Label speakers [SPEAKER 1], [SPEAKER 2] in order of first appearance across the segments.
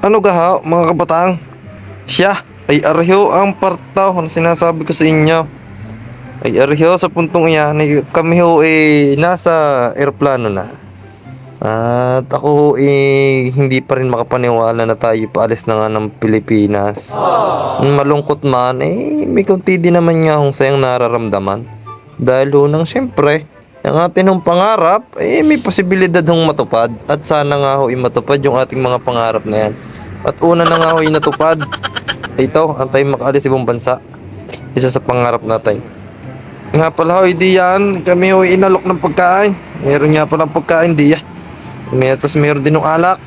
[SPEAKER 1] Ano gaha, mga kabatang? Siya ay aryo ang partaw na sinasabi ko sa inyo. Ay aryo sa puntong iyan, kami ho nasa eroplano na. At ako ho hindi pa rin makapaniwala na tayo paalis na nga ng Pilipinas. Malungkot man, may konti din naman nga akong sayang nararamdaman. Dahil ho nang siyempre, ang ating hong pangarap, may posibilidad hong matupad. At sana nga ho matupad yung ating mga pangarap na yan. At una na nga ho natupad. Ito, ang tayo makaalis ibang bansa. Isa sa pangarap natin. Nga pala ho, di yan. Kami ho inalok ng pagkain. Meron nga pala pagkain, di yan. Tapos meron din ng alak.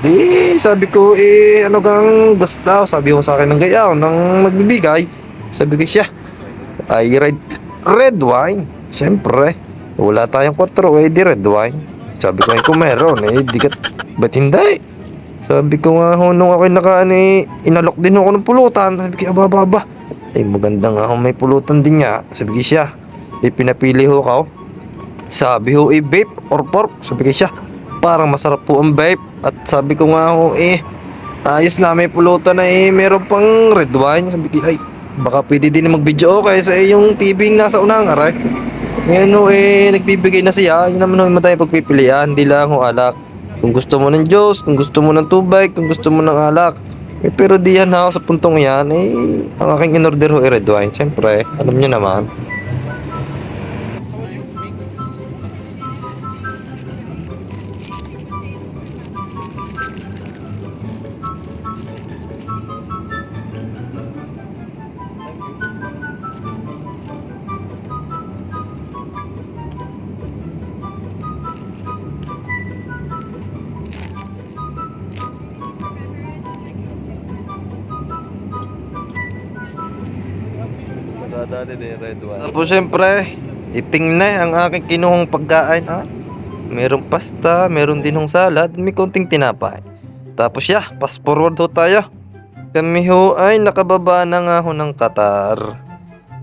[SPEAKER 1] Di, sabi ko, ano kang gusto? Sabi ko sa akin ng gayaw, nang magbibigay. Sabi ko siya, ay red wine. Siyempre, wala tayong 4, di red wine. Sabi ko, kung meron, di ka, ba't hindi? Sabi ko nga ho, nung ako'y inalok din ako ng pulutan. Sabi ko, aba. Ay, maganda nga ho, may pulutan din nga. Sabi ko siya, pinapili ho ka. Sabi ho, vape or pork. Sabi ko siya, parang masarap po ang vape. At sabi ko nga ho, ayos na, may pulutan na meron pang red wine. Sabi ko, ay, baka pwede din mag-video okay sa yung TV nasa unang aray. Ngayon ho, nagbibigay na siya. Yun naman ho, matay pagpipilian. Hindi lang ho, alak. Kung gusto mo ng Diyos, kung gusto mo ng tubig, kung gusto mo ng alak. Pero di yan ako sa puntong yan, ang aking in-order ho red wine. Siyempre, alam nyo naman. Tapos syempre, iting na ang aking kinuhang pagkain. Meron pasta, meron din hong salad, may konting tinapay. Tapos fast forward ho tayo. Kami ho ay nakababa na nga ho ng Qatar.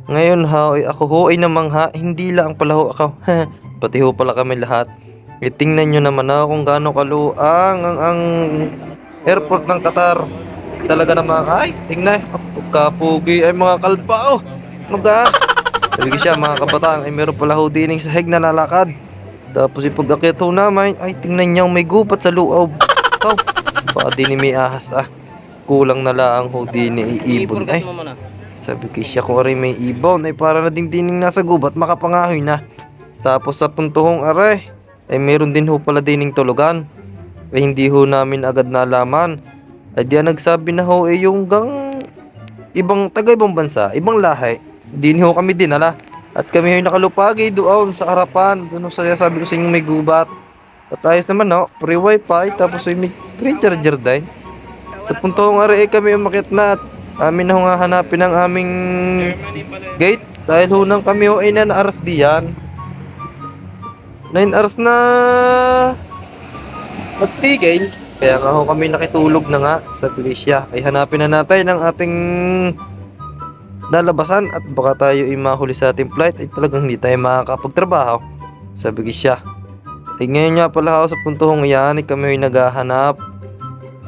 [SPEAKER 1] Ngayon ako ho ay namangha, hindi lang pala ho ako. Pati ho pala kami lahat. Tingnan nyo naman kung gaano kaluang ang airport ng Qatar. Talaga naman, tingnan, kapugi ay mga kalpa Sabi ko siya, mga kabataan, meron pala ho dining sahig na lalakad. Tapos pag-akyat ho namin, tingnan niya may gupat sa loob. Baka din may ahas Kulang na lang ho din ibon Sabi ko siya, kung may ibon para na din dining nasa gubat, makapangahoy na. Tapos sa puntohong aray, meron din ho pala dining tulugan. Hindi ho namin agad nalaman. Diyan nagsabi na ho yung ibang taga-ibang bansa, ibang lahi. Din ho kami dinala. At kami ho nakalupagi doon sa harapan. Doon sa sabi ko sa inyo may gubat. At ayos naman free wifi. Tapos may free charger din. Sa puntong ari kami umakyat na. At amin na ho nga hanapin ang aming gate. Dahil ho nang kami ho ay nanaaras diyan. 9 hours na magtigil. Kaya nga ho kami nakitulog na nga sa Felicia. Ay hanapin na natin ang ating lalabasan at baka tayo mahuli sa ating flight ay talagang hindi tayo makakapagtrabaho. Sabi ko siya. Ay ngayon nga pala ako sa puntohong yan kami ay naghahanap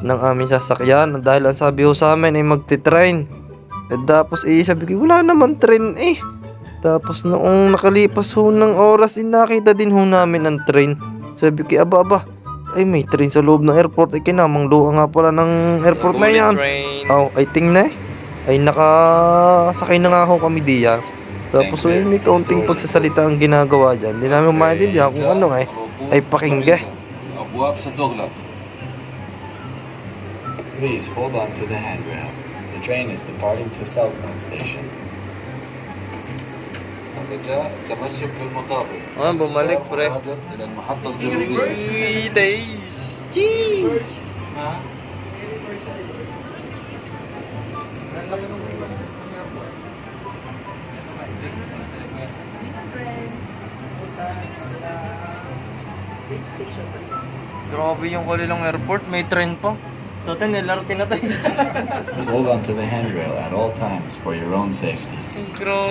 [SPEAKER 1] ng aming sasakyan dahil ang sabi ho sa amin ay magti-train. Tapos sabi ko wala naman train Tapos noong nakalipas ho ng oras nakita din ho namin ang train. Sabi ko aba ay may train sa loob ng airport kinamang luha nga pala ng airport na yan. Ay tingnan ay nakasakay na nga ako kami diyan. Tapos may kaunting pagsasalita ang ginagawa dyan. Hindi namin maintindihan kung ano ay pakinggan.
[SPEAKER 2] Please hold on to the handrail. The train is departing to Southmont Station.
[SPEAKER 3] تمسك بالمطابق.
[SPEAKER 1] Bumalik pre.
[SPEAKER 3] إلى المحطة الجنوبية.
[SPEAKER 1] Grabe yung kalilang airport, may train pa. So nilarating na tayo.
[SPEAKER 2] Please hold on to the handrail at all times for your own safety.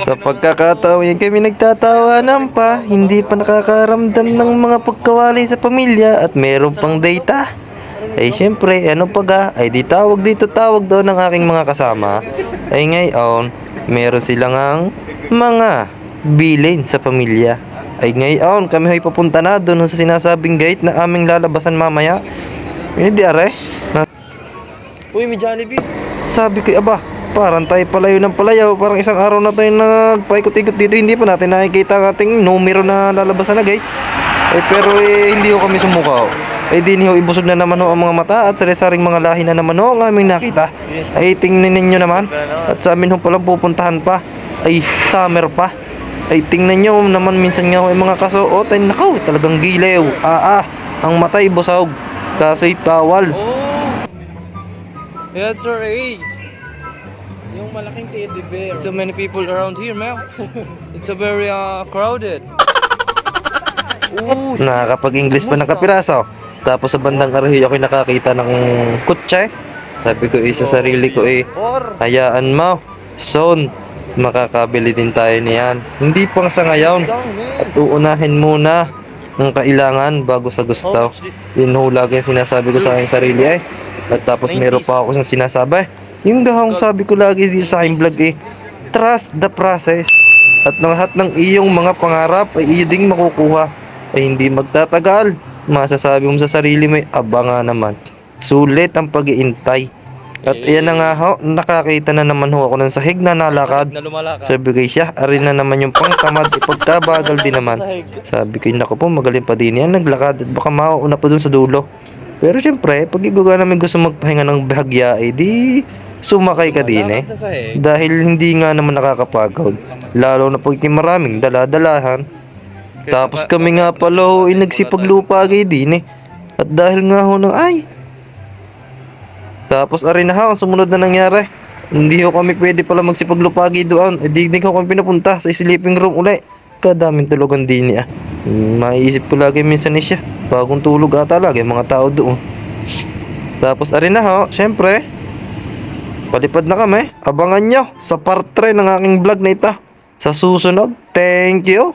[SPEAKER 1] Sa pagkakataon yan kami nagtatawanan pa, hindi pa nakakaramdam ng mga pagkawali sa pamilya at meron pang data. Ay syempre, ano pa ga? Ay di tawag dito tawag daw ng aking mga kasama. Ay ngayon, meron silang ang mga bilin sa pamilya. Ay ngayon, kami ay papunta na doon sa sinasabing gate na aming lalabasan mamaya. Eh di are. Uy, may Jollibee. Sabi ko, aba, parang tayo palayo ng palayaw. Parang isang araw na tayo nagpaikot-ikot dito. Hindi pa natin nakikita ang ating numero na lalabasan na gate. Eh, pero hindi ko kami sumuka. Eh, di niyo ibusog na naman ho ang mga mata at sari-saring mga lahi na naman ho ang aming nakita. Ay, tingnan ninyo naman. At sa amin ho palang pupuntahan pa. Ay, summer pa. Ay, tingnan nyo naman minsan nga ho yung mga kasuot. Ay, nakaw, talagang gilew. Ang matay busog. Kaso'y bawal.
[SPEAKER 4] That's right. Yung malaking teddy bear. So many people around here, Mel. It's a very crowded. Ooh,
[SPEAKER 1] Nakakapag-English pa ng kapiraso. Tapos sa bandang arahiyo ako'y nakakita ng kutse. Sabi ko sa sarili ko hayaan mo. Soon, makakabili din tayo niyan. Hindi pang sa ngayon. At uunahin muna ang kailangan bago sa gusto. Yun ho lagi ang sinasabi ko sa aking sarili At tapos meron pa ako siyang sinasabi. Yung gahong sabi ko lagi dito sa aking vlog trust the process. At lahat ng iyong mga pangarap ay iyo ding makukuha. Ay hindi magtatagal. Masasabi mo sa sarili mo, aba nga naman. Sulit ang pag-iintay. At iyan na nga ho, nakakita na naman ho ako ng sahig na nalakad.
[SPEAKER 4] na lumalakad.
[SPEAKER 1] Sabi ko siya, arin na naman yung pangtamad, ipagkabagal din naman. Sabi ko, naku po, magaling pa din yan, naglakad at baka mauuna pa dun sa dulo. Pero syempre, pag iguga namin gusto magpahinga ng bahagya, di sumakay ka din
[SPEAKER 4] Lakad na sahig.
[SPEAKER 1] Dahil hindi nga naman nakakapagod. Lalo na pag maraming daladalahan. Tapos kami nga pala ho, nagsipaglupagay din At dahil nga ho tapos arin na ho, ang sumunod na nangyari. Hindi ho kami pwede pala magsipaglupagi doon. Di ho kami pinapunta sa sleeping room uli. Kadaming tulugan din Maiisip ko lagi minsan siya. Bagong tulog ata lagi mga tao doon. Tapos arin na ho, syempre. Palipad na kami. Abangan nyo sa part 3 ng aking vlog na ito. Sa susunod, thank you.